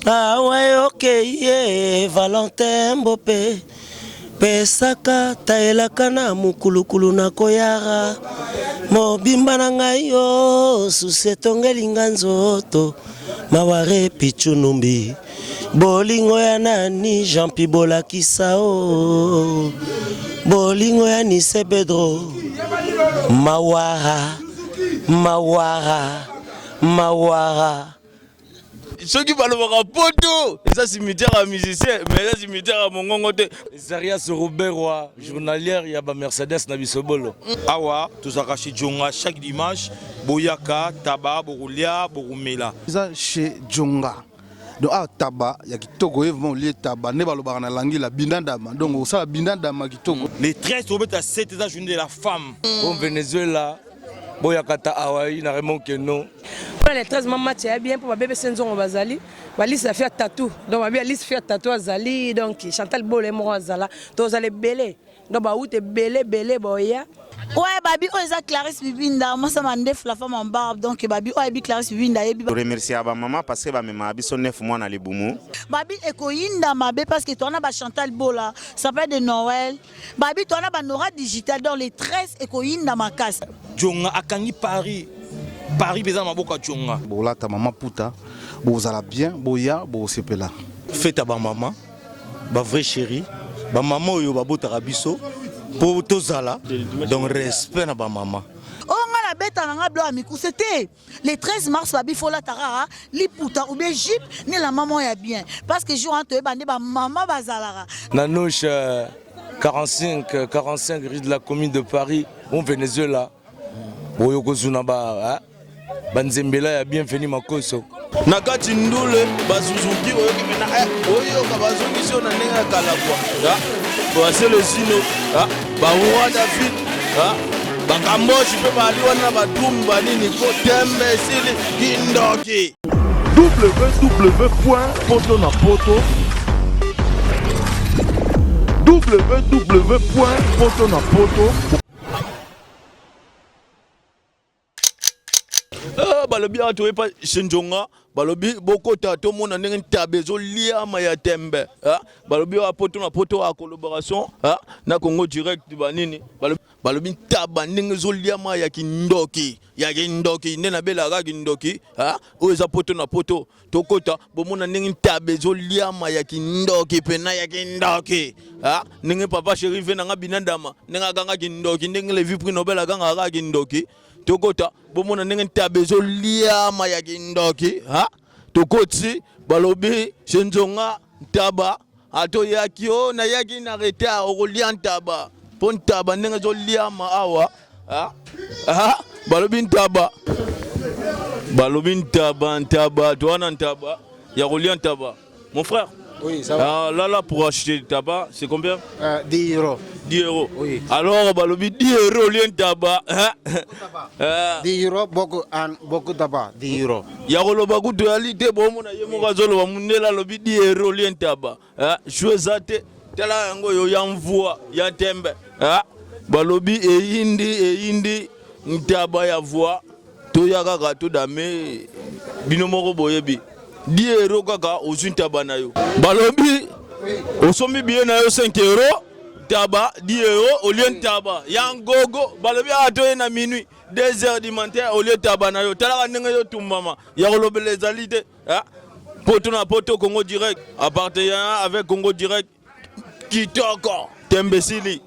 Ah ouais, ok, yeah, Valentin Mbope. Pesaka taelaka na mukulukulu na koyara. Mobimba na ngai yo, susetongeli nga nzoto. Maware pichunumbi. Bolingo ya nani, Jean-Pi Bolakisa o. Bolingo ya Nise Bedro. Mawara, Mawara, Mawara. Ceux qui parlent de poto, ça cimetière à musicien, mais là cimetière à mongongote. Zarias Robert Roy, journalière, il y a Mercedes Nabisobolo. Awa, tous arachi Djonga chaque dimanche, Boyaka, Taba, Boroulia, Borumela. Ça chez Djonga. Donc à Taba, il y a qui Togo vont lier Taba, ne balo barana langi la bindandama. Donc ça bindandama qui Togo. Les 13 au à 7 la journée de la femme. Au Venezuela, Boyaka ta Hawaï, na Raymond Keno. Les 13 mamans c'est bien pour ma bébé Senzon Bazali. Bali ça fait tatou. Donc ma bébé Alice fait tatou Azali donc Chantal Bolé mo Azala. Donc allez belé. Donc ba ou te belé boya. Ouais babi on eza Clarisse Bibinda moi ça m'a ndef la femme en barbe donc babi on ebi Clarisse Bibinda ebi. Je remercie ba maman parce que ba mema biso 9 mois na libumu. Babi ekoyinda mabe parce que toi on a ba Chantal Bola, ça peut de Noël. Babi toi on a ba Nora digital dans les 13 ekoyinda makasi. Djonga akangi Paris. Paris besoin maboka Djonga. Bola ta maman puta, bozala bien, boya, bo sepela. Fête à ba maman, ba vrai chéri, ba maman yo ba bota biso pour tozala. Donc respect na ba maman. Oh nga la bête na blo amiku c'était le 13 mars babi fola tarara li puta ou bien jip ni la maman ya bien parce que jour entre bande ba maman bazalara. Nanouche 45 rue de la commune de Paris, au Venezuela. Boyoko Zunaba, Banzembela ya bienvenue Makoso. Nakati ndule bazuzuki oyoki mena oyoka bazongi sio na nenga kalabwa. Boase le sino, ba roi David, bakamboshi pe bali wana badumba nini ko tembe sili kindoki. www.potonapoto www.potonapoto. Balobi atoye pa Shenjonga balobi bokota to mona ndenge tabezo liama ya tembe balobi wa poto na poto wa collaboration na Congo direct banini balobi taba ndenge zo liama ya kindoki ndena bela ga kindoki o eza poto na poto tokota bomona ndenge tabezo liama ya kindoki pena ya kindoki ndenge papa chéri vena nga binandama ndenge ganga kindoki ndenge le vie prix Nobel ganga ga kindoki tokota bomona ndenge tabezo liama ya kindoki tokoti balobi Shenjonga taba ato yaki o na yaki na reta o lian taba pon taba ndenge zo liama awa balobi taba toana taba ya lian taba mon frère. Oui, ça va. Là, pour acheter du tabac, c'est combien 10 euros. 10 euros. Oui. Alors, balobi 10 euros, lien tabac. 10 euros, beaucoup de tabac. 10 euros. Yagolo bagu dealité, bon, mon aïe, mon gazolo, mon nela, lobi 10 euros, lien tabac. Chouezate, tela yango yo yanvoa, yantembe. Balobi e indi, ntaba ya voix, to yaga gato dame, binomoro boyebi. 10 euros kaka ozu taba na yo. Balobi osomi bien na yo 5 euros taba 10 euros au lieu taba yangogo balobi atoye na minuit 2 heures du matin au lieu taba na yo tala ndenge yo tumbama ya kolobela ezalite poto na poto Congo direct appartenant avec Congo direct kitoko tembesili.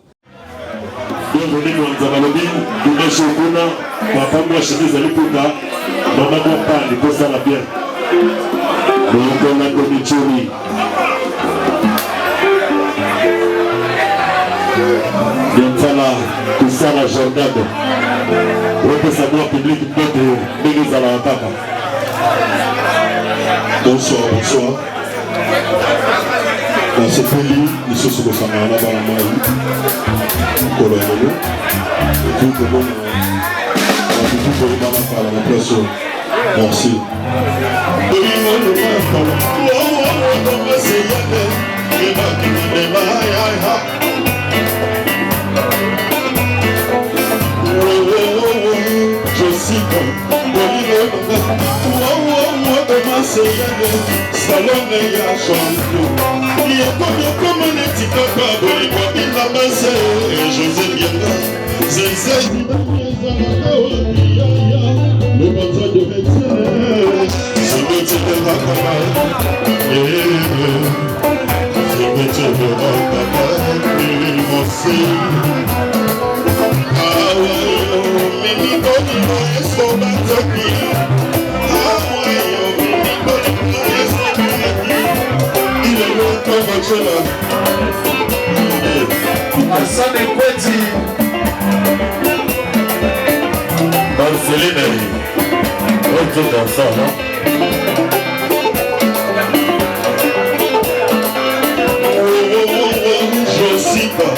Bienvenue dans Zabalobi, nous sommes kuna papa moi chez les alikuta maman moi pas les posa la bien. Donc on a connu Thierry. Bien voilà, tout ça la Jordan. On peut savoir public de l'église à la Papa. Bonsoir. Dans ce pays, ils se sont ressemblés là-bas la main. Colonel. Et tout le monde. Tout le monde dans la place. Merci. Je suis bon. maseyane salone ya champion yekomokoma neti kaka bolingo bina base José Bianga zezezalaka wapiyaya lobanza de médecin zibetelelakama zibetelelakama mose awayo mimibonino esobanzaki awayo mimibonino esobanzaki ilelokabacela asane kweti Marceline autre dansant, non? Josipa,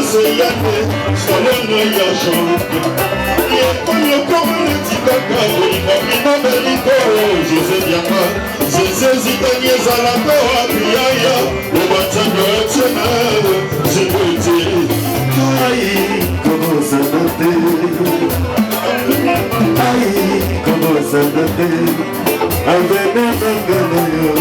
maseyane salone ya champion yekoyokomonetikaka bolingo bino beliko José Bianga zezezitani ezalaka wapiyaya obanzando etiene zibwete ai komozandate ai komozandate avenenanganayo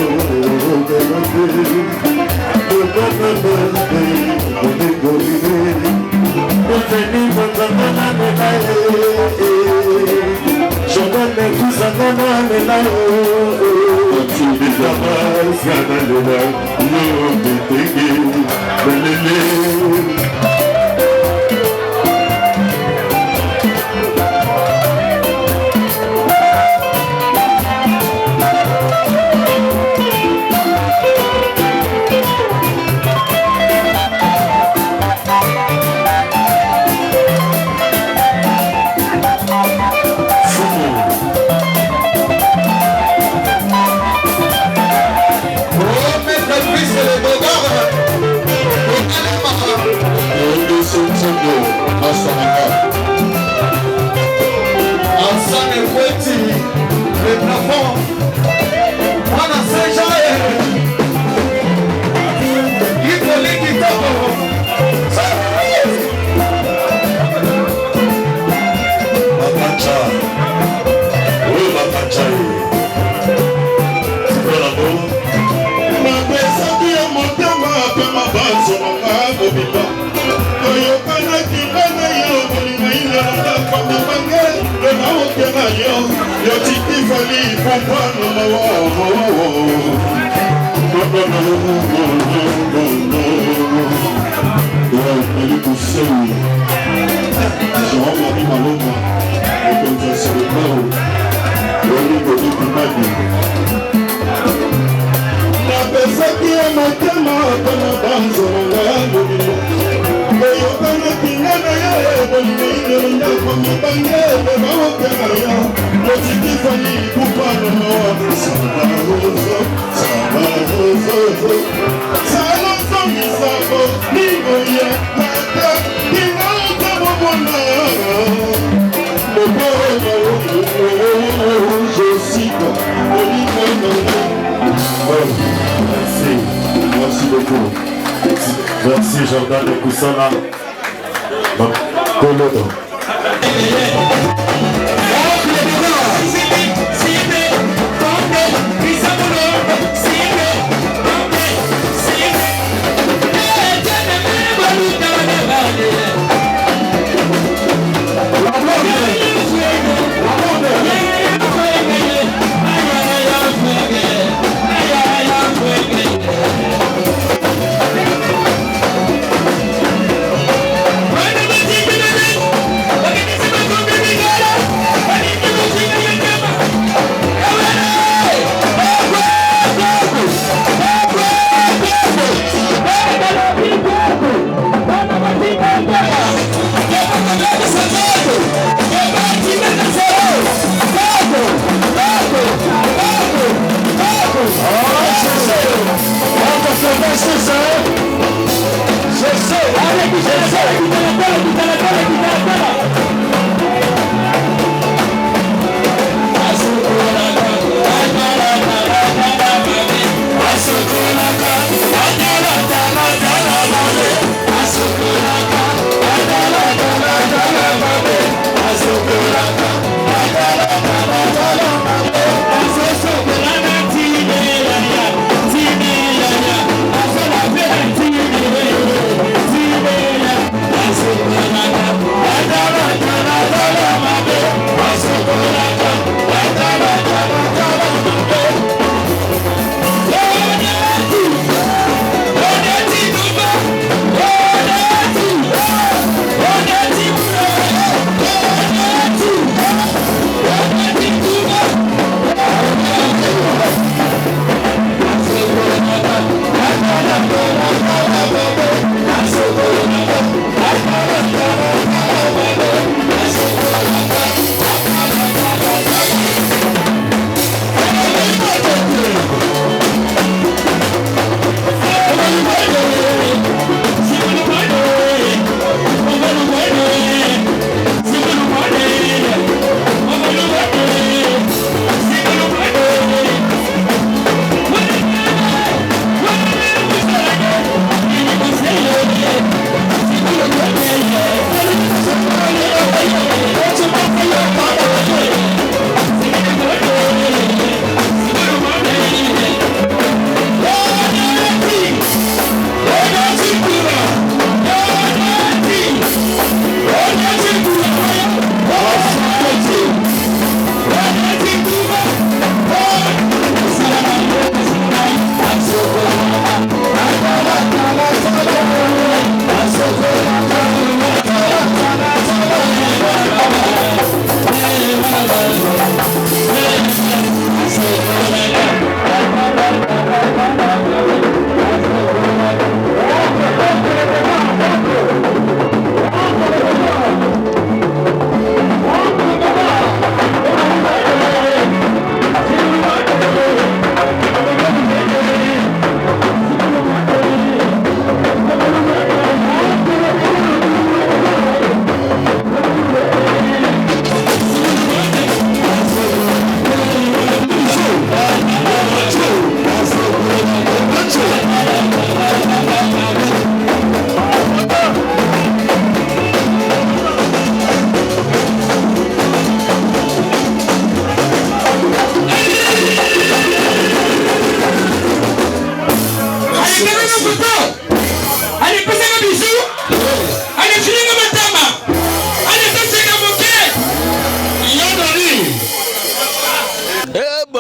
Merci beaucoup. Merci Jordan Kusana. Colodo.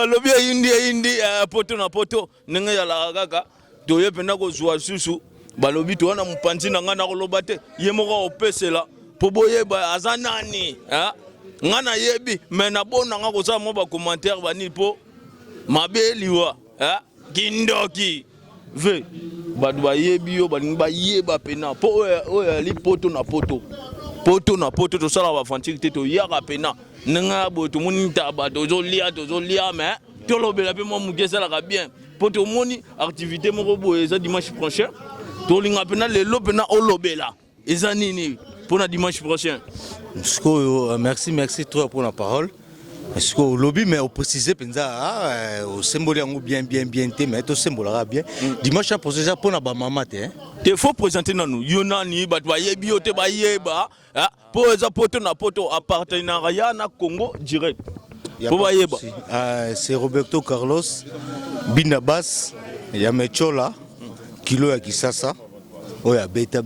balobi indi poto na poto ndenge ya la kaka toye pena ko zwa susu balobi to wana mupanzi na ngana ko lobate ye moko opesela po boyeba azanani ngana yebi mena bona nga ko sa mo ba commentaire bani po mabeliwa kindoki ve badu bayebi yo bani bayeba pena po oya li poto na poto to sala ba fantique to yaka pena nga boto moni taba tozo lia mais to lobela pe mo mugesa la bien poto moni activité moko boye za dimanche prochain to linga pena lelo pena olobela eza nini pour na dimanche prochain. Merci trop pour la parole. Est-ce que au lobby mais au préciser penza au symbole yango bien mais to symbole bien dimanche prochain pour na ba maman te te faut présenter na nous yonani bat ba yebi yo te ba yeba pour eza poto na poto appartenariat na Congo direct pour ba yeba c'est Roberto Carlos Binabas ya Mechola kilo ya Kisasa oya beta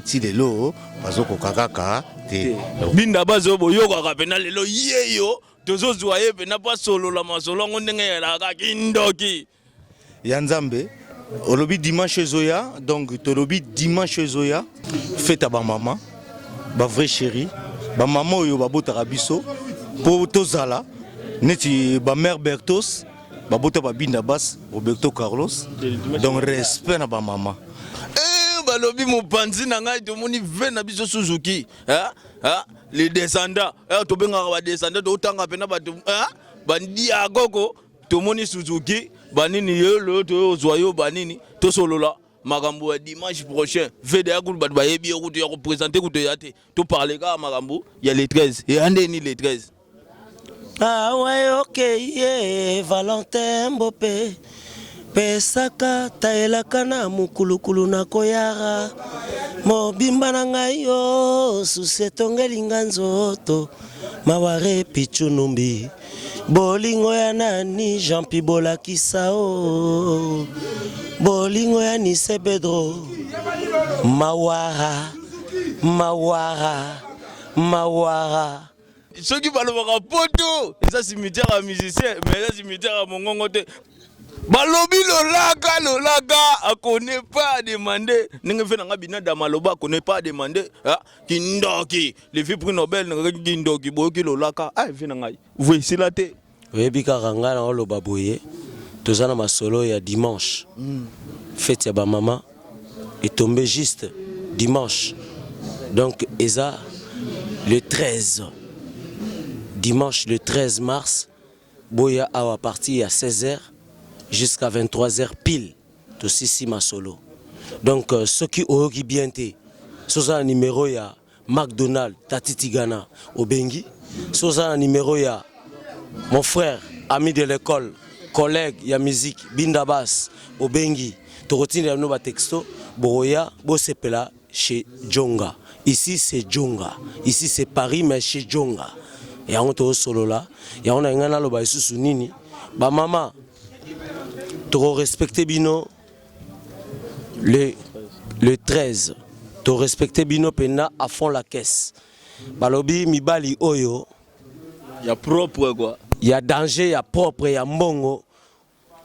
ti lelo bazoko kakaka te Binabas obo yoko ka pena lelo yeyo tozo zoye pena pas solo la masolo ndenge ya la kindoki ya Nzambe olobi dimanche zoya donc tolobi dimanche zoya fête ba maman ba vrai chéri ba maman oyo babota biso po tozala neti ba mère Bertos babota ba Binabas Roberto Carlos donc respect na ba maman balobi mupanzi na ngai to moni vena biso Suzuki les descendants to benga ba descendants to tanga pena ba bandi agoko to moni Suzuki banini yelo to zoyo banini to solola makambo ya dimanche prochain vede akulu bat ba yebi okuto ya ko présenter kuto yate to parler ka makambo ya les 13 et andeni les 13 ouais OK Valentin Mbopé pesaka taelaka na mukulukulu na koyara mobimba na ngai yo susi etongeli nga nzoto maware pichunumbi bolingo ya nani Jean-Pi bolakisa o bolingo ya Nise Pedro mawara soki balobaka poto eza cimetière ya musicien mais eza cimetière ya mongongo te balobi lolaka akone pas demander ninge fe nanga binada maloba akone pas demander kindoki le vie prix Nobel nanga kindoki boyoki lolaka fe nanga voici la te oyebi kaka nga na oloba boye toza na masolo ya dimanche fête ya ba maman est tombé juste dimanche donc eza le 13 dimanche le 13 mars boya awa partir à 16h jusqu'à 23h pile to sisi masolo donc ceux qui ont qui bien té soza numéro ya McDonald Tatitigana Obengi soza numéro ya mon frère ami de l'école collègue ya musique Binabas Obengi tokotini ya no ba texto boya bo sepela chez Djonga ici c'est Djonga ici c'est Paris mais chez Djonga et on to solo là ya on a ngana lo ba isusu nini ba mama to respecter bino le 13 to respecter bino pena à fond la caisse balobi mibali oyo ya propre quoi ya danger ya propre ya mbongo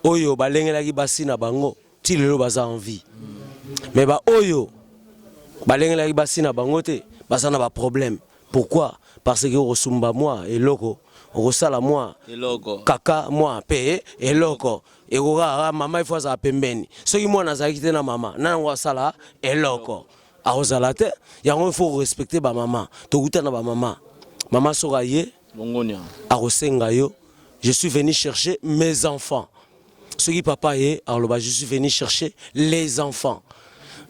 oyo balengelaki basi na bango ti lelo baza en vie mais ba oyo balengelaki basi na bango te baza na ba problème pourquoi parce que osumba moi eloko okosala moi eloko kaka moi pe eloko ekoka mama ifo za pembeni soki mwana azalaki te na mama nango asala eloko akozala te yango faut respecter ba mama tokuta na ba mama soka ye bongonia akosenga yo je suis venu chercher mes enfants soki papa ye aloba je suis venu chercher les enfants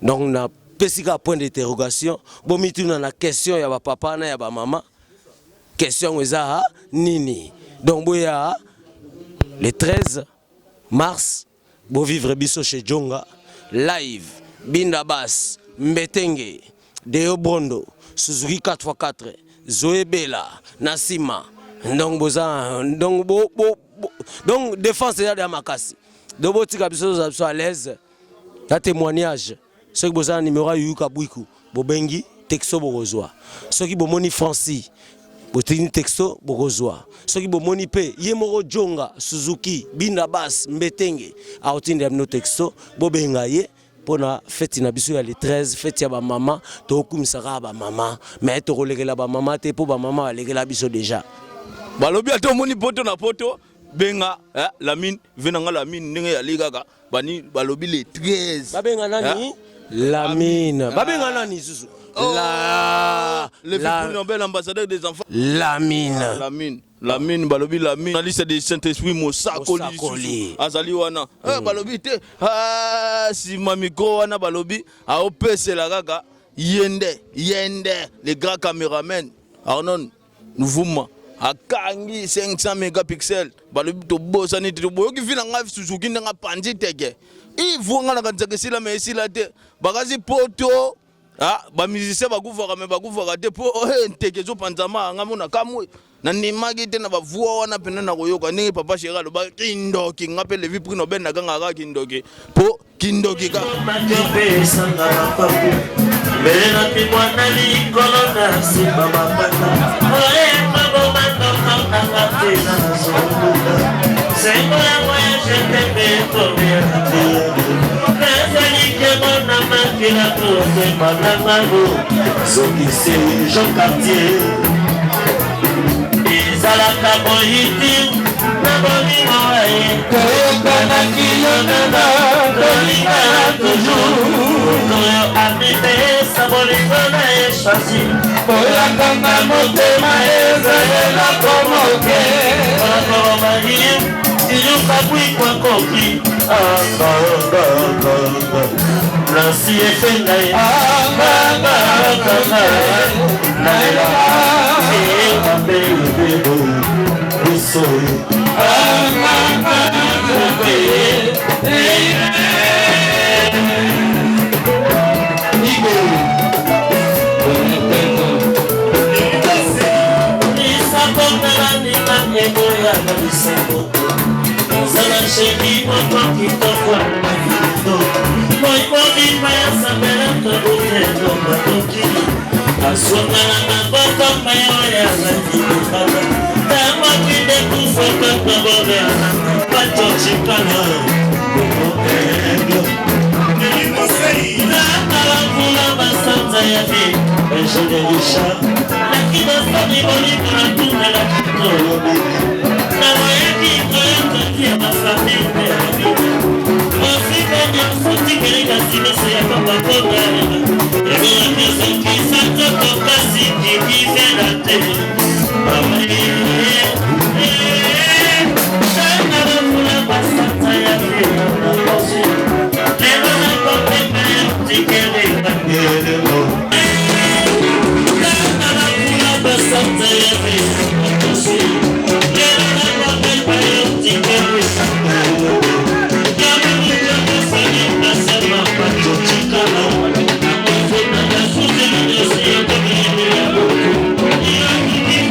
donc na pesika point d'interrogation bomituna na question ya ba papa na ya ba mama question eza nini donc boya le 13 mars bo vivre biso chez Djonga live Binabas Mbetenge Deo Brondo Suzuki 4x4 Zoé Bella Nassima donc boza donc donc défense ya de makasi do botika biso à l'aise ta témoignage ce que boza numéro yuka bwiku bobengi texto bozwa ce qui bomoni Francis botini texto bokozwa soki bomoni pe ye moko Jonga Suzuki Binda Bass Mbetenge aotindela bino texto bobenga ye pona fête na biso ya le 13 fête ya ba mama to kumisaka ba mama mais to kolekela ba mama te po ba mama balekela biso déjà balobi ato moni poto na poto benga Lamine venanga Lamine ndenge ya ligaka bani balobi le 13 babenga nani Lamine babenga nani susu le plus Nobel ambassadeur des enfants Lamine balobi Lamine na liste de Saint-Esprit Mosakoli azali wana balobi te si mamiko wana balobi aopesela kaka yende le grand caméraman Arnon Nouvuma akangi 500 mégapixels balobi to bosani to boyoki vina nga Suzuki nga panzi teke ivunga na kanzake sila me sila te bakazi poto ba musicien bakuvaka me bakuvaka te po teke zo panzama nga mona kamwe na nimaki te na bavua wana pena na koyoka ndenge papa Chéri aloba kindoki nga pe levi prix Nobel na kanga kindoki po kindoki ka Bela pimwana likolo na simba mapata mabo matoka akatena zonguda Sengo ya mwe jetebe tobia Nazali kemo na makila toze manamago Zokise Jean Cartier Izalaka bohiti na bolimo aye Toyoka na kilonana Tolinga toujours Toyo amine sabolingona eshasi Oyakanga motema ezalela komoke Olakoromani Iluka kwikwa koki Nasi efenga Anga Naela Ewa bebe Usoyi Anga Zala sheki moko kitokwa makito Moiko bima ya sabela kabutendo matoki Aswanga na maboko mayo ya zaki kukala Tama kinde kufoka kabore Pacho chikana Kuko ego Nakala kula basanza ya di Ejo de lisha Nakida sani boli kuna tunela kitolo bini ma famille aussi bien sorti que les gars c'est pas pas pour et bien personne qui s'attend au passé qui fait la télé maman ça n'a pas pour la passante ya la poche les gens n'ont pas fait petit que les bagnes ça n'a pas pour la passante ya la poche Thank you.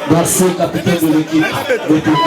Merci, capitaine de l'équipe de Togo.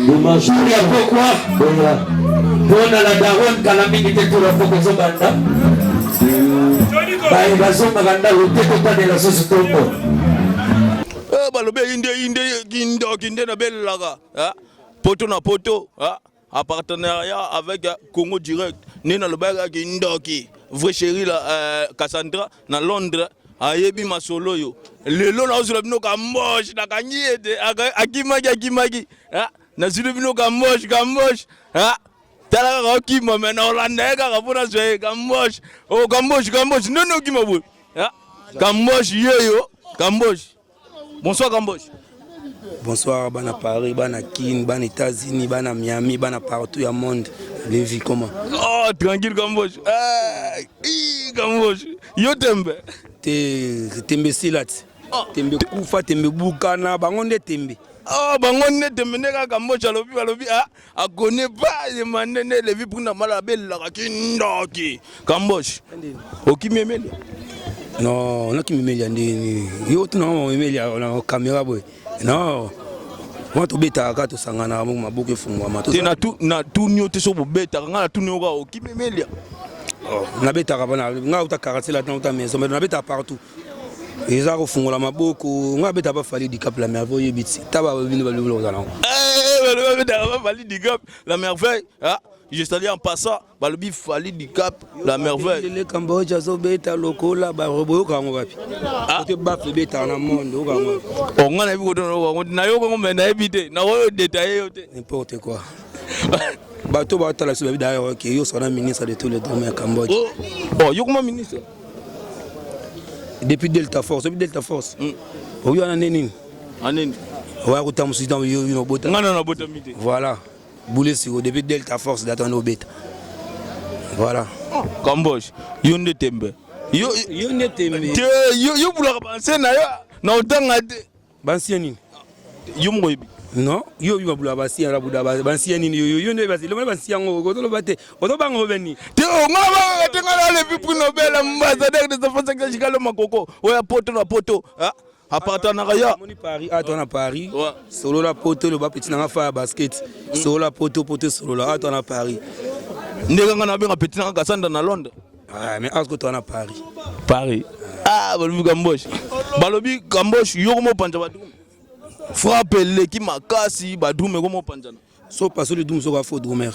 Dommage. Pourquoi? Bon à la daronne, calamité de tout le monde aux Banda. Bah, il va se maganda au téléphone de la société. Balobe inde na belle laga. Poto na poto. En partenariat avec Congo Direct. Nena le baga Gindoki. Vrai chéri la Cassandra na Londres. Ayebi masolo yo. Lelo na uzula bino ka moche na kanyiede akimagi. Na zulu bino ka moche. Tala ka okima mena Holanda ka kapona zwe ka moche. Oh ka moche. Nono okima bu. Ka moche yeyo. Ka moche. Bonsoir Gamboche. Bonsoir bana Paris, bana Kin, bana États-Unis, bana Miami, bana partout au monde. Les vies comment? Oh tranquille Gamboche. Gamboche. Yo tembe. Tembe silat. Tembe kufa, tembe bukana, bangonde tembe. Oh bangonde tembe neka Gamboche alobi a connaît pas les manene les vies pour na malabel la kindoki. Gamboche. Okimemeli. Non, on a qui me met ndini. Yo tu non me met la caméra boy. Non. Moi to beta ka to sangana mo mabuke fungwa ma to. Na tu nyote so bo beta ngala tu nyoka o ki me melia. Oh, na beta ka bana nga uta karate la dans ta maison mais na beta partout. Eza ko fungwa maboko nga beta ba fali di cap la merveille bitsi. Taba ba bino ba lulo za na. Le beta ba fali di cap la merveille. Je salue en passant, balobi fali du Cap, la merveille. Le Cambodge zo beta lokola ba robo ka ngo bapi. Te ba fe beta na monde o ka ngo. O ngana bi ko do na yo ko me na ebite na wo détailler yote. N'importe quoi. Bato ba tala so d'ailleurs que yo sona ministre de tous les domaines au Cambodge. Oh, yo comment ministre? Depuis Delta Force. O yo aneni. Aneni. Wa ko tam sudan yo no bota. Ngana na bota mité. Voilà. Boulé sur depuis Delta Force d'attendre au bêta. Voilà. Cambodge, yo ne tembe. Yo ne tembe. Yo boula penser na yo na otanga te. Bansiani. Yo moyebi. Non, yo boula basi ala buda bansiani yo ne basi. Le bansiango ko to bate. O to bango beni. Te o ngaba te ngala le vipu Nobel ambassadeur des affaires étrangères makoko. Oya poto na poto. À partenariat. Moni Paris, à Paris. Solo la poto le bas petit na fa basket. Solo la poto solo la à Paris. Ndeka ngana benga petit na Cassandra na Londres. Ah mais est-ce que tu à Paris? Paris. Balobi Gamboche. Balobi Gamboche yo mo panja badum. Frappe le ki makasi badum ko mo panja. So passe le doum sera faux drummer.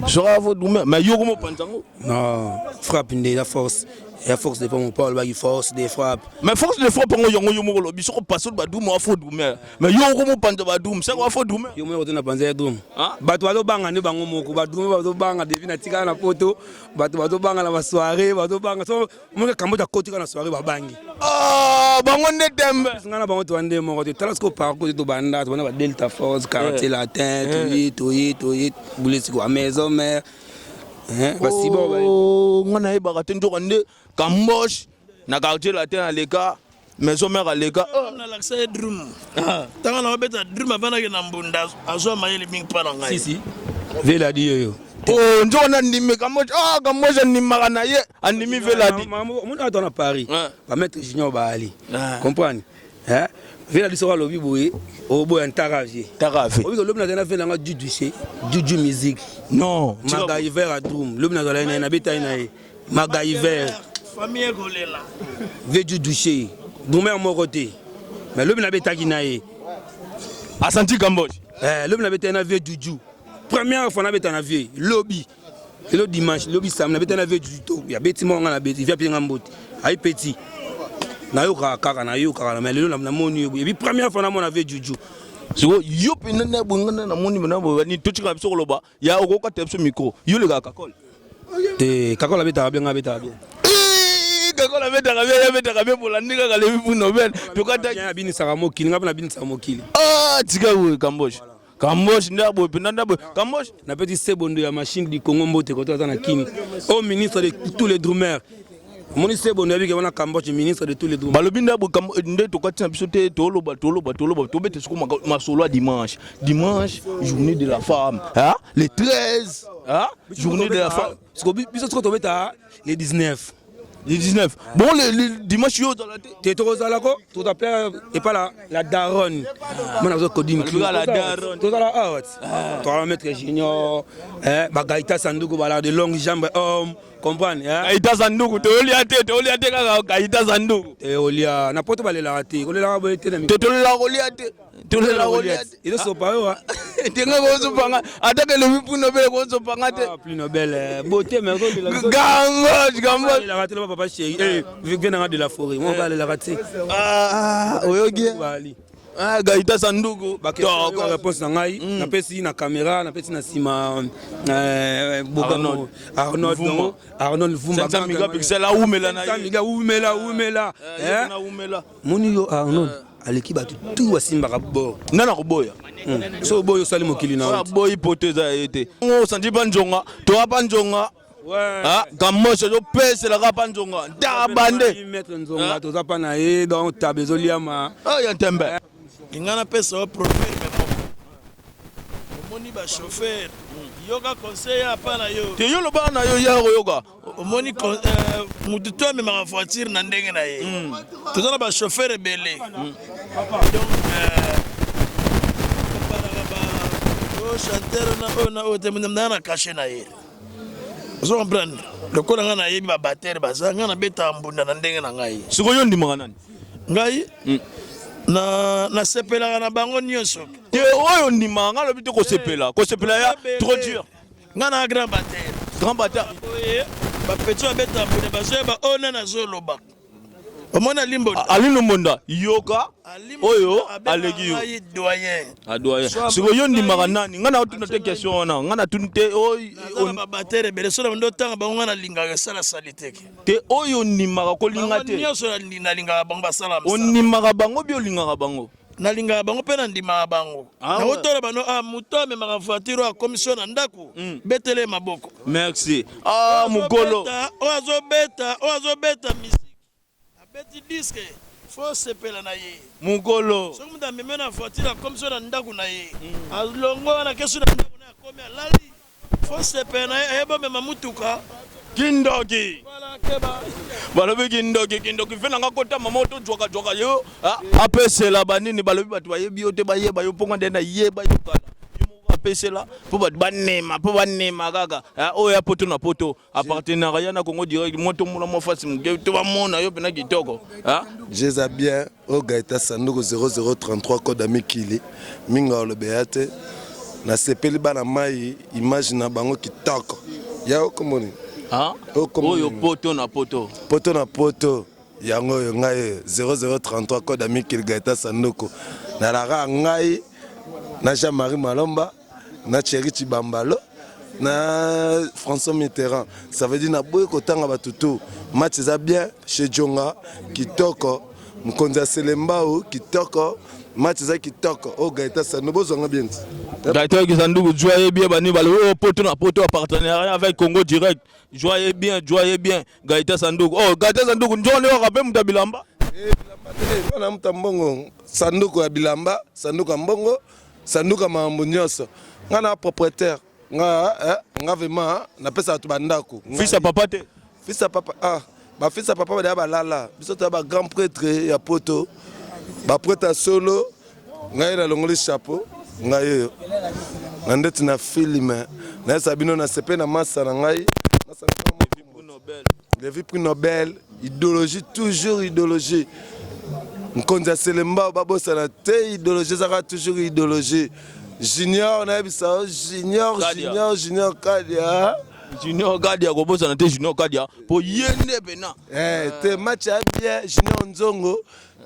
Sera faux drummer. Mais yo comment pantango? Non, frappe une la force. La force des pommes, Paul, il force des frappes. Mais force des frappes, on y a un lobby. Sera passe le doum à faux drummer. Mais yo comment pantango doum? C'est quoi faux drummer? Yo me retourne à penser drum. Batoualo banga ne bango moko, batoualo banga devine tika na poto, batoualo banga la soirée, batoualo banga. So mon kambo ta côté na soirée ba bangi. Ah, bango ne tembe. Ngana bango to ande mo to talasco par côté to banda, to na delta force, quartier latin, toyit, boulesi ko maison mère. Oh, ngana e bagaten to kande Kambosh na quartier latin à l'écart, maison mère à l'écart. Na l'accès drum. Tanga na beta drum avana ke na mbunda azo mayele ming pana ngai. Si. Vela di yo. Oh, njo na ndimi Kambosh. Ah, Kambosh ni magana ye, andimi vela di. Mon attend à Paris. Va mettre Junior Bali. Comprendre? Hein? Vela di sera lobby boy, au boy en Taravier. Taravier. Oui, l'homme na vela nga du musique. Non, MacGyver à drum. L'homme na la na beta na MacGyver. Famille Golela. Veut du doucher. Drummer mon côté. Mais l'homme na beta kinaye. Asanti Kambosh. L'homme na beta na veut du jou. Première fois na beta na veut lobby. Et le dimanche, lobby sam na beta na veut du tout. Il y a beti mo nga na beti, via pinga mbote. Ay petit. Na yo kaka na yo kaka mais le na moni et puis première fois na mon avait juju. So yo pinana bungana na moni na bo ni tuchi ka biso loba ya okoka tepso micro. Yo le ga kakol. Te kakol beta bien beta bien. Kakol beta bien pour la ndika ka levi pour Nobel. To ka ta bien bini saka mokili ngapa na bini saka mokili. Ah tika we Kambosh. Kambosh ndabo pinanda bo Kambosh na petit sebondo ya machine du Congo mbote ko ta na kini. Au ministre de tous les drummers. Mon ministre bon nabi ke wana Kamboche ministre de tous les drummers. Balobinda bo nde to katina biso te toloba to bete soko masolo dimanche. Dimanche, journée de la femme, hein? Le 13, hein? Journée de la femme. Soko biso soko to beta les 19. Les 19. Bon le dimanche yo dans la tête. Te to zala ko to t'appelle et pas la daronne. Mon azo codine. La daronne. To zala out. To va mettre Junior, Bagaita Sanduku bala de longues jambes homme. Comprendre hein Gaïta Sanduku to olia te kaka Gaïta Sanduku e olia na poto balela te olela ba te na mi to la olia te to la olia il so pa wa tenga ko so panga atake le mipu Nobel ko so panga te plus Nobel beauté mais ko de la gambo la raté le papa chéri vient de la forêt on va aller la rater oyogi bali Gaïta Sanduku ko réponse na ngai na pesi na caméra na pesi na sima Arnold Vumba 500 mégapixels à Oumela na 500 méga Oumela moni yo Arnold aleki batu tout wasimba ka bo nana ko boya so boyo sali mokili na boy hypothèse a été ngo sandi banjonga to abanjonga ah Kamboche yo pese la kapanjonga ndabande mettre nzonga to zapa na e donc tabezoliama ya tembe ingana pesa au problème omoni ba chauffeur yoga conseil hapana yo te yo lo bana yo ya yoga omoni mutu to me ma voiture na ndenge na ye to zana ba chauffeur belé donc o chanteur na o te mna caché na ye zo comprendre le ko nga na ye ba batteur ba za nga na beta mbunda na ndenge na ngai siko yo ndimaka nani ngai na sepela na bango nyonso te oyo ndima nga lobi te ko sepela ya trop dur nga na grand batteur ba petit beta mbunda ba zo ba ona na zo loba omona limbonda alino monda yoka oyo alegi yo doyen siko yo ndimaka nani nga na tuna te question wana nga na tunte oyo ba batteur bele so na ndo tanga ba nga na linga sala salité te oyo ndimaka ko linga te nyonso na linga bango basala ondimaka bango bi olingaka bango na linga bango pe na ndimaka bango na otola bano muto me maka voiture a commission na ndako betele maboko merci mukolo ozo beta musique beti disque faut sepela na ye mukolo so munda me na voiture comme ça na ndako na ye alongo na kesu na ndako na komi alali faut sepela na ye ebo me mamutuka kindoki voilà keba balobi kindoki fena nga kota mama to jwaka yo apesela banini balobi batu bayebi yo te bayeba yo ponga ndena yeba yo kala apesela po banema kaka oyo ya poto na poto appartenariat na Congo direct moto mula mo fasi muke to bamona yo pena kitoko Jeza bien au Gaïta Sanduku 0033 code amikili minga le beate na sepeli bana mai image na bango kitoko ya okomoni oyo poto na poto na poto yango oyo ngai 0033 code ami Kilgaita Sanduku na lara ngai na Jean-Marie Malomba na Thierry Chibambalo na François Mitterrand. Ça veut dire na boye kotanga batutu match eza bien chez Djonga kitoko Mkonza Selembao kitoko match eza kitoko o Gaëta Sanduku bozonga bien. Gaëta Sanduku joyeux bien bani balo poto na poto partenariat avec Congo Direct. Joyeux bien Gaëta Sanduku. Oh Gaëta Sanduku njone wakape mutabilamba. Wana mutambongo Sanduku ya bilamba, Sanduku mbongo, Sanduku mambo nyonso. Ngana propriétaire nga vraiment na pesa tu bandako. Fils à papa te. Fils à papa ba fils à papa ba balala. Biso to ba grand prêtre ya poto. Ba prêtre solo ngai na longoli chapeau ngai ndeti na filme na sabino na sepe na massa na ngai le prix Nobel idéologie toujours idéologie Mkonza Selemba babosa na te idéologie ça toujours idéologie Junior na bisa Junior Kadia Junior Kadia kobosa na te Junior Kadia po yende pena te match bien Junior Nzongo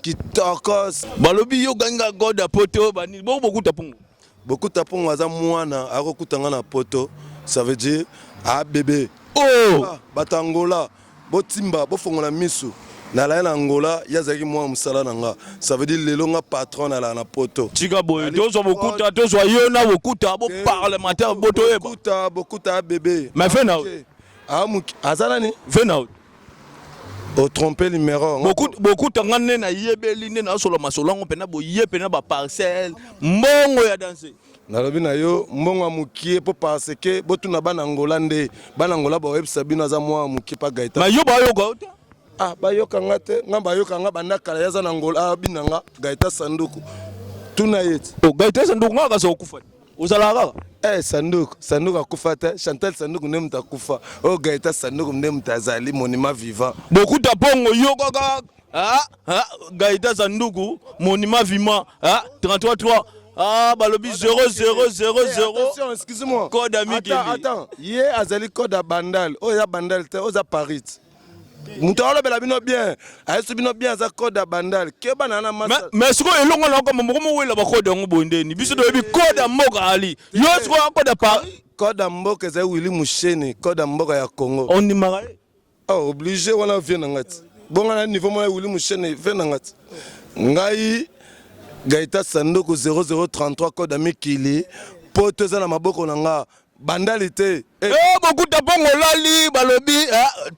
kitokos balobi yo ganga god a poto bani beaucoup tapongo aza mwana akokutanga na poto ça veut dire bébé batangola botimba bofongola misu na la Angola yazaki mwa musala nanga ça veut dire lelo nga patron na poto tika boy tozo bokuta tozo yona bokuta bo parlementaire boto eba bokuta bébé mais fait now azala ni fait now au tromper numéro bokuta ngane na yebeli ne na solo masolongo pena bo yepena ba parcelle mbongo ya danser nalobi na yo mbongo amukie po parce que botuna bana Angola nde bana Angola ba web sabino za mwa amukie pa Gaëta ma yo ba yo gauta bayoka nga te nga bayoka nga bandakala yaza na Angola binanga Gaëta Sanduku tuna yeti Gaëta Sanduku nga kaso kufa uzala Sanduku akufa te Chantal Sanduku ne mtakufa Gaëta Sanduku ne mtazali monument vivant beaucoup ta pongo yo kaka Gaëta Sanduku monument vivant 33 balobi 0000. Attention, excusez-moi. Code ami attends. Yé azali code à bandal. Ya bandal te oza Paris. Mutalo bela bino bien. Ayesu bino bien za code à bandal. Ke banana masa. Mais siko elongo na ko mo wela ba code ngo bondeni. Biso do bi code à mboka ali. Yo siko code à Paris. Code à mboka za Willy Musheni, code à mboka ya Congo. On dit maraye. Obligé wana vient na ngati. Bonga na niveau mo Willy Musheni vient na ngati. Ngai Gaëta Sanduku 0033 code ami Kili poto za na maboko nanga bandalité beaucoup ta pongo lali balobi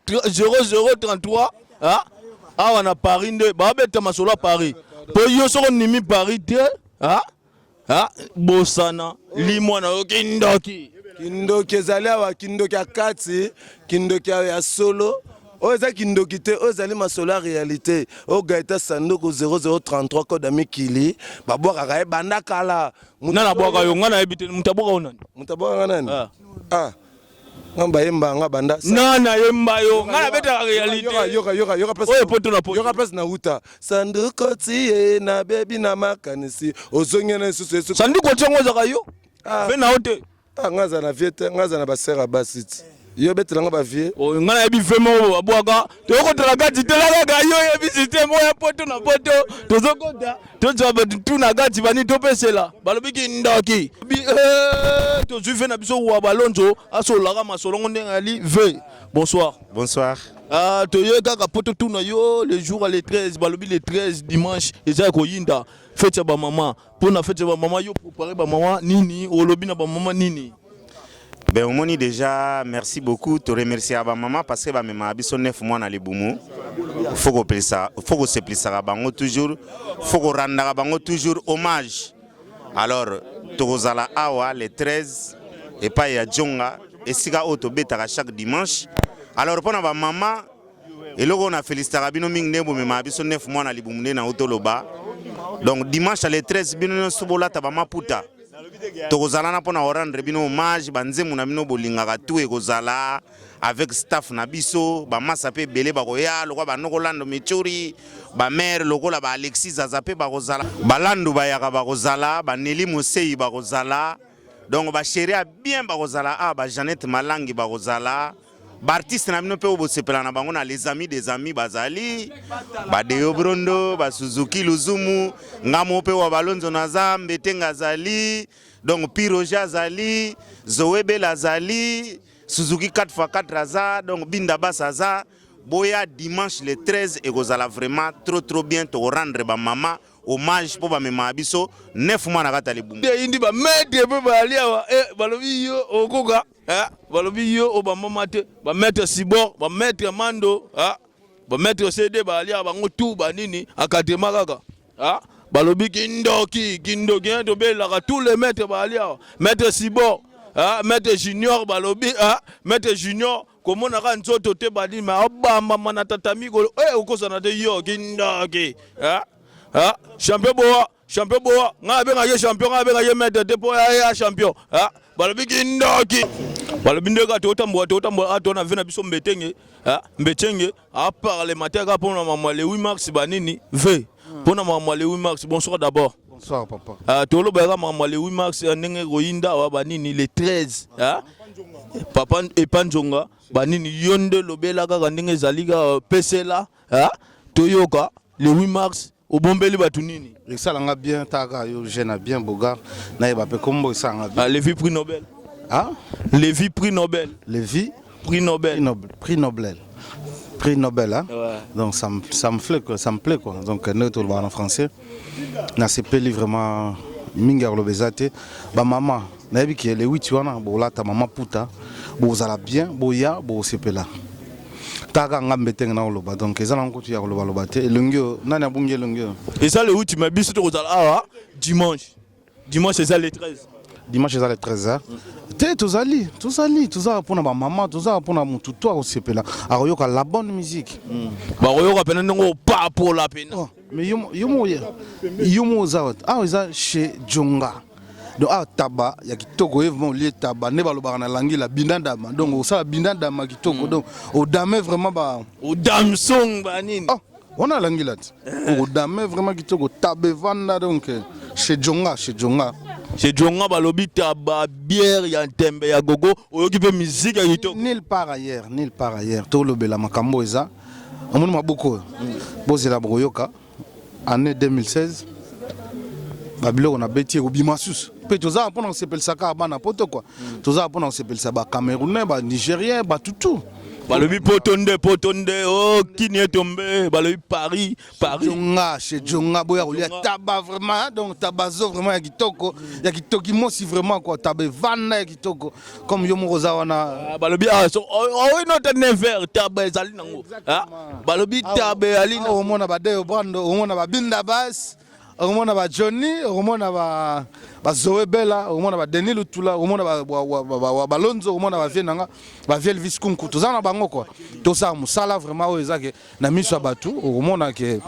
0033 wana Paris nde ba beta masolo à Paris po yo soko nimi Paris te bosana limwana kindoki ezali awa kindoki akati kindoki ya solo Oza kindokite ozali masolo ya réalité Gaëta Sanduku 0033 code ami Kili babwaka kaye bandakala nana bwaka yo ngana ebite mutaboka onani mutaboka nani ngamba yemba nga banda nana yemba yo ngana beta réalité yoka pesa na uta Sanduku tie na baby na makanisi ozongena susu Sanduku tiongo zaka yo ve na hote ngaza na viete ngaza na basera basiti yo betelanga ba vie ngana yebi vraiment abwaka toko tragati telaka yo yebi système ya poto na poto tozokoda tozoba tuna gati bani topesela balobiki ndoki tozuve na biso wa balonzo asolaka masolongo ndengali ve bonsoir toyeka ka poto tuna yo le jour le 13 balobi le 13 dimanche eza ko yinda fete ba maman pona fete ba maman yo préparer ba maman nini olobi na ba maman nini. Ben au moni déjà merci beaucoup te remercier à maman parce que maman biso 9 mois na libumu faut que se plissera bango toujours faut que rendre bango toujours hommage alors tozala awa le 13 et pas ya Djonga et sika auto betaka chaque dimanche alors pona ba maman et loko na félicitera bino mingi nebo maman biso 9 mois na libumu na autoloba donc dimanche le 13 bino sobola tabama puta tokozala na pona rendre bino hommage banzemu na bino bolingaka tout ekozala avec staff na biso ba masa pe belé bakoya lokwa banoko lando Michuri ba mère lokola ba Alexis Zazape bakozala balando bayaka bakozala ba Neli Mosei bakozala donc bachéri ya bien bakozala a bajanete malangi bakozala baartiste na bino mpe oyo bosepela na bango na les amis des amis bazali badeyo brondo basuzuki luzumu ngamo mpe wa balonzo naza mbetenga azali donc piroja azali zoebela azali suzuki 4x4 aza donc binda basa aza boya dimanche le 13 ekozala vraiment trop bien to rendre ba mama hommage pour ba mema biso 9 mois na kata libumu indi ba maître pe ba aliawa balobi yo okoka balobi yo o ba mama te ba maître Sibor ba maître Mando ba maître CD ba aliawa bango tout ba nini akatema kaka balobi kindoki to belaka tous les maîtres ba aliawa maître Sibor maître Junior balobi maître Junior komona ka nzoto te badi ma obamba mana tatami ko okosana te yo kindoki champion boa nga benga ye champion nga benga ye maître te po ya champion balobi kindoki balobi ndeka to tambo atona vena biso mbetenge mbetenge a parler mateka pona mama le 8 mars banini ve pona mama le 8 mars bonsoir d'abord. Bonsoir papa. Tolo bega mama le 8 mars ndenge roinda wa banini le 13 papa epanjonga banini yonde lobela kaka ndenge zalika pesela toyoka le 8 mars au bombeli batu nini esalanga bien taka yo jeune bien boga na yeba pe kombo esanga bien Lévi prix Nobel Lévi prix Nobel Lévi prix Nobel prix Nobel ouais. Donc ça me plaît quoi donc neutre en français na sepeli vraiment minga lobezate ba mama na yebi ki le 8 wana bola ta mama puta bozala bien boya bo sepela taka ngambe tenga na loba donc ezala nkotu ya loba te elungio nani abungi elungio et ça le 8 mais biso to kozala dimanche c'est ça le 13 dimanche c'est le 13 te tozali pona ba mama tozala pona mutu to osepela akoyoka la bonne musique ba koyoka pena ndongo pa pola pena mais yomo zawat eza chez Jonga donc taba ya kitoko evement lié taba ne balobaka na langi la bindandama donc ça bindandama kitoko donc au dame vraiment ba au dame song ba nini on a langi là au dame vraiment kitoko tabe vanda donc chez Jonga balobi taba bière ya tembe ya gogo oyoki pe musique ya kitoko nulle part ailleurs to lobela makambo eza amoni maboko bozela boyoka année 2016 babiloko na beti obima susu pe tozala mpona kosepelisa kaka bana poto quoi tozala mpona kosepelisa bacamerounais banigérien batutu balobi potonde kini etombe balobi Paris chez Jonga boya kolia taba vraiment donc tabazo vraiment ya kitoki mosi vraiment quoi tabe vanda ya kitoko comme yo moko za wana balobi not never tabe ezali nango balobi tabe ali na omona badeyo brando omona babinda bas omona ba Johnny omona ba Zoé Bella omona ba Denis Lutula omona ba Balonzo omona ba Vienanga ba Elvis Kunku tozana bango quoi tosa musala vraiment o ezake na miso batu omona ke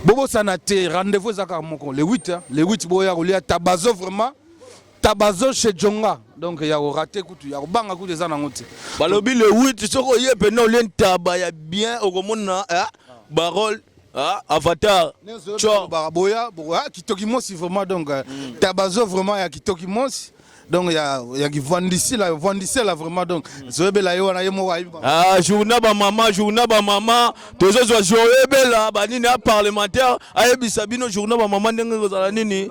bobo sanate rendez-vous ezaka moko le 8 boya kolia tabazo vraiment tabazo chez Jonga donc ya raté kutu ya banga kutu ezana ngoti balobi le 8 soko yepe no lien taba ya bien okomona barol Avatar boya kitoki mosi vraiment donc tabazo vraiment ya kitoki mosi donc ya ki vendisi la vraiment donc zoebela yo na yemo wa journa ba mama tozo zoebela ba nini parlementaire ayebisa bino journa ba mama ndenge kozala nini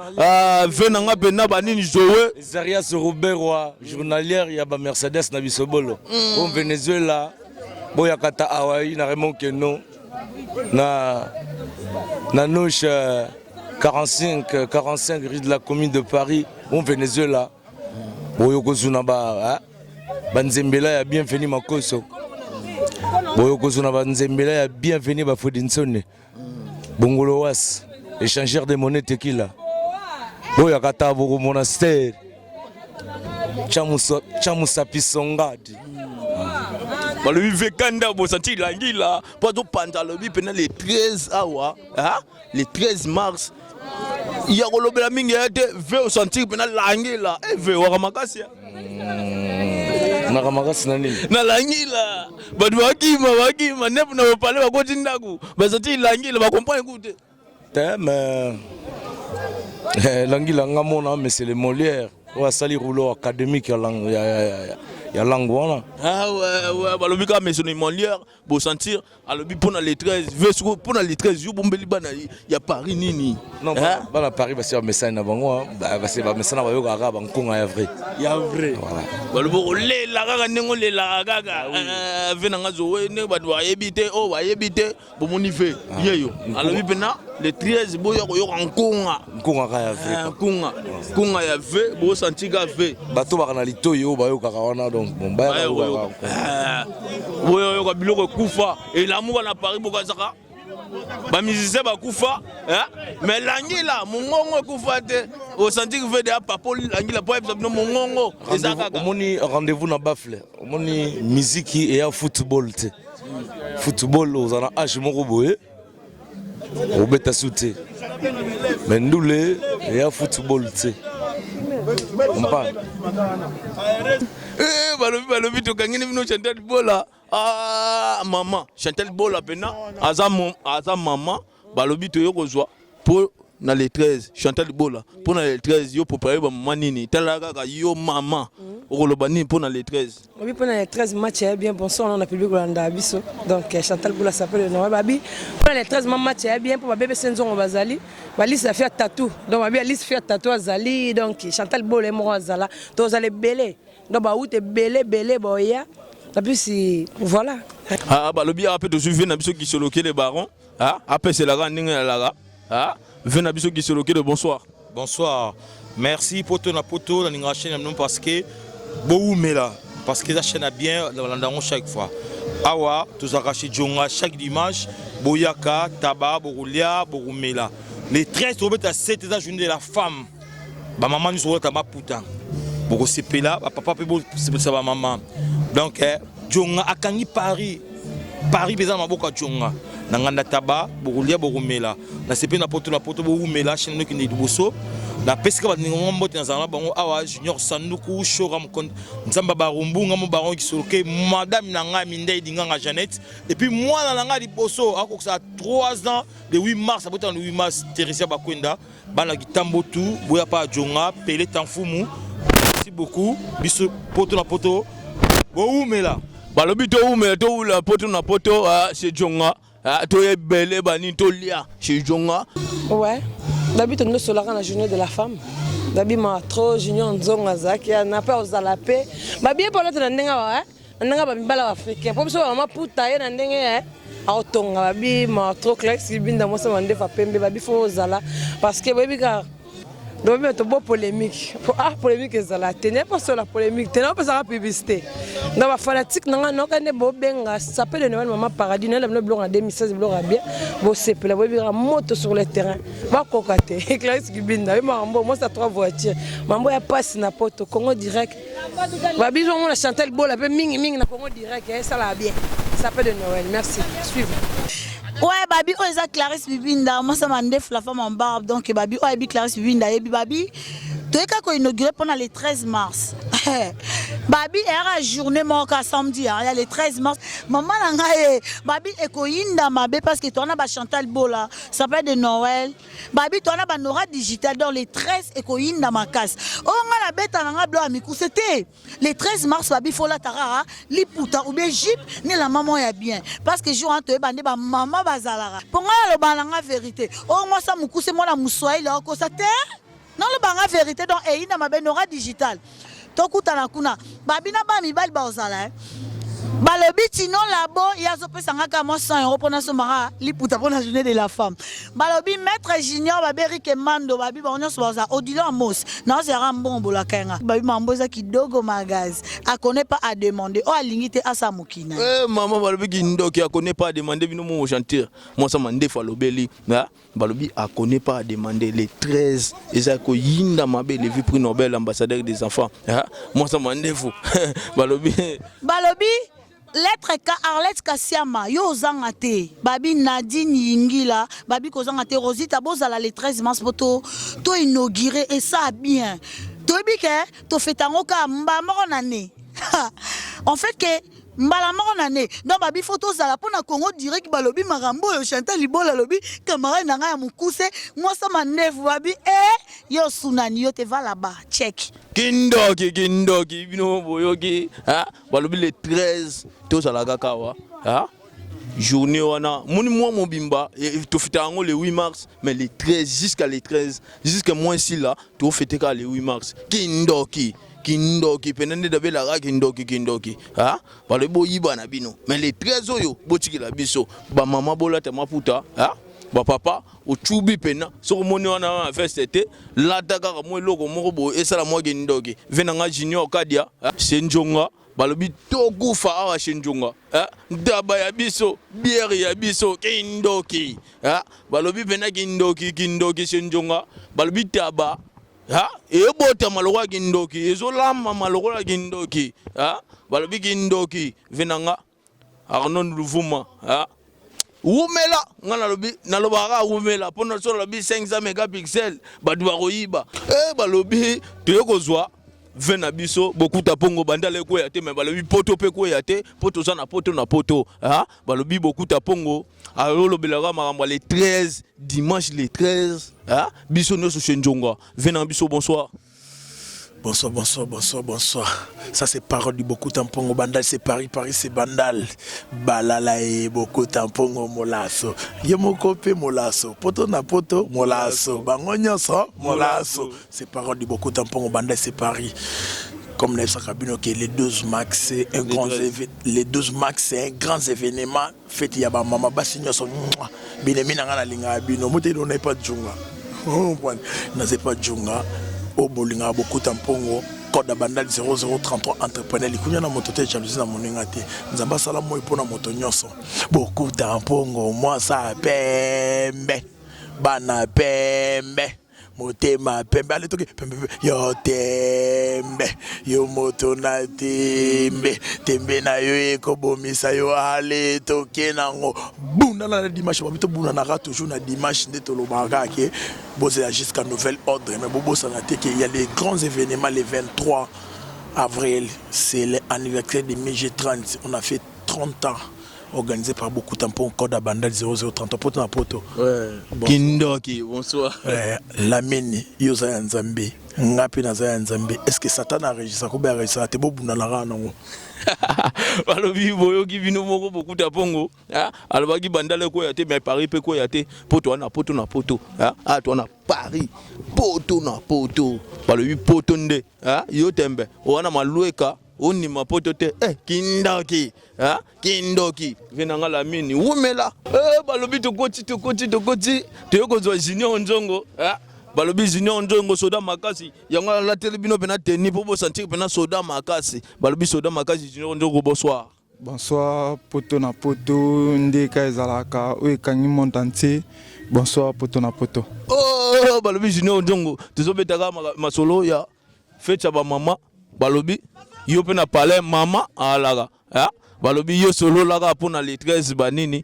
venanga pena ba nini zoe Zarias Robert journalière ya ba Mercedes na bisobolo au Venezuela boya kata Hawaii na Raymond Keno na Noche 45 rue de la commune de Paris au Venezuela boyokozuna banzembela ya bienvenu makoso boyokozuna banzembela ya bienvenu bafodinsone bongolo was échangeur de monnaie tequila boyakata boko monastère chamusa pisongadi balobi vekanda bosanti langila po to panza lobi pena le 13 awa le 13 mars ya kolobela mingi ete ve osanti pena langila ve wakamakasi nakamakasi na nini na langila batu bakima nepu na bapale bakoti ndaku basanti langila bakompane kute te mais langila nga mona mais c'est le Molière Ouais, sali rouleau académique ya langue wana. Ah ouais, balobi ka maison immobilière, bo sentir alobi pona les 13, vesko pona les 13 yo bombeli bana ya Paris nini. Non, bana Paris ba ser message na bango, ba ser ba message na ba yo ka ba nkonga ya vrai. Ya vrai. Voilà. Balobi le la gaga nengo le la gaga. Venanga zo we ne ba doit yebite o ba yebite bo monife. Yeyo. Alobi pena les 13 bo yo nkonga. Nkonga ka ya vrai. Nkonga ya vrai, bo sentir ga vrai. Bato ba na litoyo ba yo ka wana donc bon ba yo ka biloko kufa et l'amour na Paris bokazaka ba musicien ba kufa mais langila mongongo kufa te au sentir que veut de papa langila po ebino mongongo ezaka omoni rendez-vous na bafle omoni musique et ya football te football ozana âge moko boye obeta sute mais ndule et ya football te on parle balobi tokangini bino Chantal Bola maman Chantal Bola pena aza maman balobi toyo kozwa pour na les 13 Chantal Bola pour na les 13 yo préparer ba maman nini talaka ka yo maman okoloba nini pour na les 13 oui pour na les 13 match est bien bonsoir on a public Kolanda biso donc Chantal Bola s'appelle non babi pour les 13 match est bien pour bébé Senzon bazali balise a fait tatou donc babi alise fait tatou azali donc Chantal Bola mo azala to azale belé donc ba outé belé boya et puis si voilà balobi après to suivre na biso qui se loquer les barons après c'est la grande ninga la venez biso qui se loquer de bonsoir. Bonsoir. Merci pour ton apoto dans la chaîne parce que beaucoup mela parce que la chaîne a bien dans chaque fois. Awa tous arracher jonga chaque dimanche boyaka taba borulia borumela. Les 13 au à 7 la journée de la femme. Ba maman nous sur taba putain. Boko sepela papa pe bo sepela ba maman. Donc jonga akangi Paris beza maboka jonga. Nanganda taba borulia borumela na sepe na poto borumela chaîne qui ndi boso na pesika ba ningo mbote na zala bango awa junior sanduku shoram kon nzamba barumbu ngamo baron qui soloke madame nanga mindei dinganga Jeannette et puis moi na nanga liboso akosa 3 ans le 8 mars abota le 8 mars Teresia Bakwenda bana gitambo tout boya pa jonga pele tanfumu merci beaucoup biso poto na poto borumela balobi to umela to la poto na poto c'est jonga to ye belé bani to lia chez jonga ouais d'habitude nous sommes la journée de la femme d'habitude ma trop junior nzonga zaki na pas aux alapé ba bien pour l'autre ndenga ndenga ba mbala africain pour so ma puta ye na ndenga autonga ba bi ma trop classe binda mo sa mande fa pembe ba bi fo zala parce que baby car donc mais to beau polémique polémique ezala tenir pas sur la polémique tenir pas la publicité dans ma fanatique nanga no kane bo benga ça peut de Noël maman paradis na le blog en 2016 blog bien bo sepela bo bira moto sur le terrain ba kokate classe kibinda mambo moi ça 3 voitures mambo ya passe na poto Congo direct ba biso on la Chantal Bola pe mingi na Congo direct ça la bien ça peut de Noël merci suivre. Ouais, babi, oh, ça Clarisse Bibinda, moi ça m'a ndef la femme en barbe, donc babi, oh, babi Clarisse Bibinda, et babi, tu es quand inauguré pendant le 13 mars. Babi, era journée morka samedi, il y a le 13 mars. Maman nangaye, babi ekoinda mabe parce que toi on a Chantal Bola, ça peut de Noël. Babi, toi on a Banora digital dans les 13 ekoinda makas. Oh, on a la bête nanga blanc amikou, c'était le 13 mars babi fola tara, li puta ou bien jip, ni la maman ya bien parce que jour entre bande ba maman bazalara. Pour moi le bananga vérité. Oh moi ça moukou c'est moi la moussoï là ko ça terre. Non le banga vérité donc et ina mabe Nora digital. Tokutana kuna babina ba mibali ba ozala balobi tino labo yazo pesa ngaka mo 100 € pour na somara liputa pour la journée de la femme balobi maître junior baberi ke mando babi ba onyo soza odilo amos na zera mbombo la kenga babi mamboza kidogo magazi akone pas à demander o alingite asa mukina maman balobi ki ndoki akone pas à demander bino mo chanter moi ça mande fa lobeli balobi akone pas à demander les 13 ezako yinda mabe le vie prix Nobel ambassadeur des enfants moi ça mande fou balobi lettre ka Arlette Kasiama yo zanga te babi Nadine Yingila babi ko zanga te Rosita bozala le 13 mars poto to inauguré et ça bien to bike to fetango ka mba moko nane en fait que mbala moko na ne donc babi photo zala pona Congo direct balobi marambo yo Chantal Libola lobi camarade na nga ya mukuse moi ça mandefu babi yo sunani yo te va là-bas check kindoki bino boyoki balobi le 13 to zala kakawa journée wana moni moi mon bimba to fêter ngo le 8 mars mais le 13 jusqu'à le 13 jusqu'à moins si là to fêter ka le 8 mars kindoki penende de la ra kindoki balobi boyiba na bino mais le 13 oyo botikila biso ba mama bola te maputa ba papa o chubi pena so moni wana fête la daga mo loko moko bo esala mo kindoki venanga junior kadia senjonga balobi tokufa awa shenjunga ndaba ya biso bière ya biso kindoki balobi pena kindoki shenjunga balobi taba ebota maloko kindoki ezolama maloko kindoki balobi kindoki venanga Arnon Luvuma umela ngana lobi nalobaka umela pona so lobi 500 mégapixels badu bakoyiba balobi toyokozwa vena biso beaucoup tapongo bandale ko yate mais balobi poto pe ko yate poto za na poto balobi beaucoup tapongo alolo belaka makambo le 13 dimanche le 13 biso no so chenjonga vena biso bonsoir. Bonsoir. Ça c'est parole du beaucoup tampongo bandal, c'est Paris c'est bandal. Balala et beaucoup tampongo molasso. Yemoko pe molasso. Poto na poto molasso. Bangonyoso molasso. C'est parole du beaucoup tampongo bandal, c'est Paris. Comme Nelson Kabino qui est les 12 max, c'est un grand événement. Fait yaba mama basinyo son. Binemina ngana linga bino. Moté on n'est pas djunga. On n'a pas djunga. Au bolinga beaucoup tampongo code bandal 0033 entrepreneur likunya na moto te jalousie na moninga te nzamba sala moi pona moto nyonso beaucoup tampongo moi ça pembe bana pembe motema pembe ale toki pembe yo tembe yo moto na tembe na yo ekobomisa yo ale toke nango bunda na dimanche babito bunda na toujours na dimanche ndeto lobaka ke boze jusqu'à nouvel ordre mais bobo sanate que il y a les grands événements les 23 avril c'est l'anniversaire de MG30 on a fait 30 ans organisé par beaucoup tampon code à bandal 0030 poto na poto kindoki bonsoir lameni yoza ya nzambe ngapi na za ya nzambe est-ce que Satan a régissé ko ba régissé te bobuna la rana ngo balobi boyoki bino moko beaucoup tapongo alobaki bandale ko yate mais Paris pe ko yate poto na poto to na Paris poto na poto balobi poto nde yo tembe wana malueka oni mapoto te kindoki venanga la mini umela balobi tokoti toyokozwa junior njongo balobi junior njongo soda makasi yango la telebino pena teni po sentir pena soda makasi balobi soda makasi junior njongo bonsoir poto na poto ndeka ezalaka o ekangi monde entier bonsoir poto na poto balobi junior njongo tozobetaka masolo ya fête ba mama balobi yo pena palais mama alaga balobi yo solo laga pona le 13 banini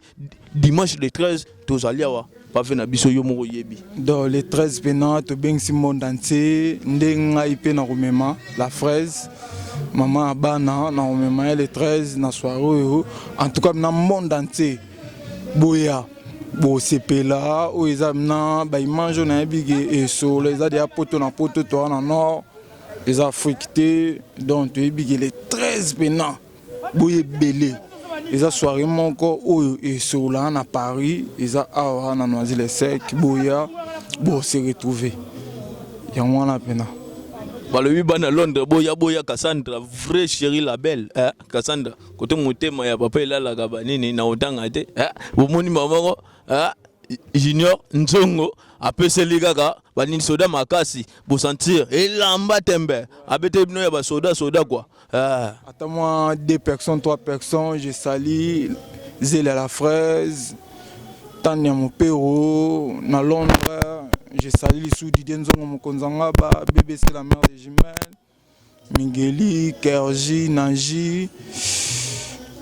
dimanche le 13 tozaliawa pa fena biso yo moko yebi dans le 13 pena to bengsi monde entier ndenga ipena komema la fraise maman abana na komema le 13 na soirée en tout cas na monde entier boya bo sepela o ezamna ba image na ebige et so les a dia poto na poto to na nord les Africains donc tu es les 13 pena boye belé les a soirée mon corps et sur là à Paris les a na noisy les sec boya bo se retrouver y a moi la pena balobi bana Londres boya Cassandra vrai chérie la belle Cassandra côté motema ya papa ela la gabanini na otanga te bomoni mamango junior nzongo apeseli kaka banini soda makasi bo sentir elamba tembe abete bino ya ba soda quoi attends moi 2 personnes 3 personnes je salue Zéla la fraise Tania Mopero na Londres je salue les sous Didier Nzongo Mokonzanga ba BBC la mère des jumelles Mingeli Kerji Nanji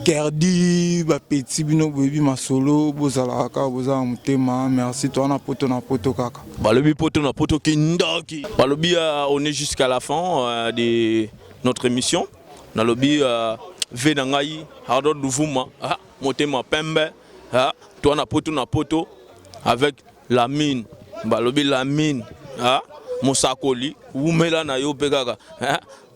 Kerdi, petit bino baby masolo, bozala kaka bozala mutema, merci toi na poto kaka. Balobi poto na poto kindoki. Balobi on est jusqu'à la fin de notre émission. Na lobi ve na ngai Harold Luvuma motema pembe toi na poto avec la mine balobi la mine Mosakoli umela na yo pe kaka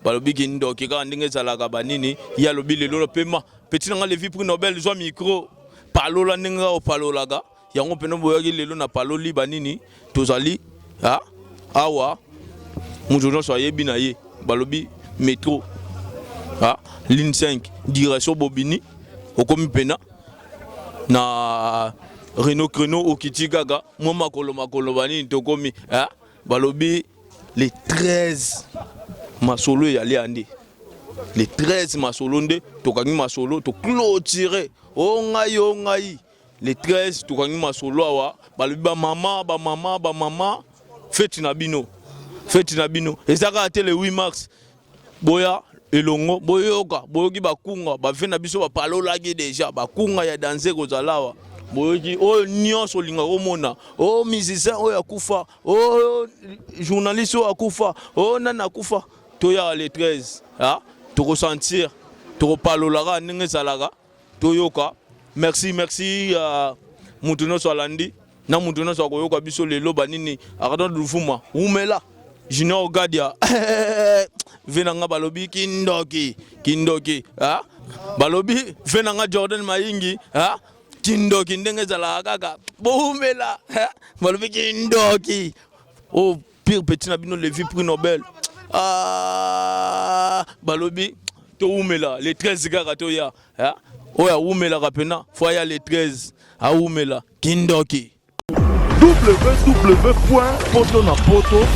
balobi kindoki kaka ndenge ezalaka banini ya lobi lelo pema petit nanga levi prix Nobel zwa micro palola ndenge opalolaka yango pena boyaki lelo na paloli banini tozali awa mutu nyonso ayebi na ye balobi métro ligne 5 direction Bobini okomi pena na Renault Creno okiti kaka mwa makolo banini tokomi balobi les 13 masolo ya liandi les 13 masolo nde tokangi masolo to clôturer ngai les 13 tokangi masolo awa balobi ba mama fête na bino ezaka te le 8 mars boya elongo boyoka boyoki bakunga bave na biso bapalolaki déjà bakunga ya danser kozalawa boyoki oyo nyonso olinga komona musicien oyo akufa journaliste oyo akufa nani akufa toya le 13 tokosentir tokopalolaka ndenge ezalaka toyoka merci mutu nyonso alandi na mutu nyonso akoyoka biso lelo banini Harold Luvuma umela Junior Gadia venanga balobi kindoki balobi venanga Jordan Mayingi kindoki ndenge ezalaka kaka boumela balobi kindoki pire petit na bino levi prix Nobel balobi to umela les 13 kaka toya oya umelaka pena foya les 13 umela kindoki www.potonapoto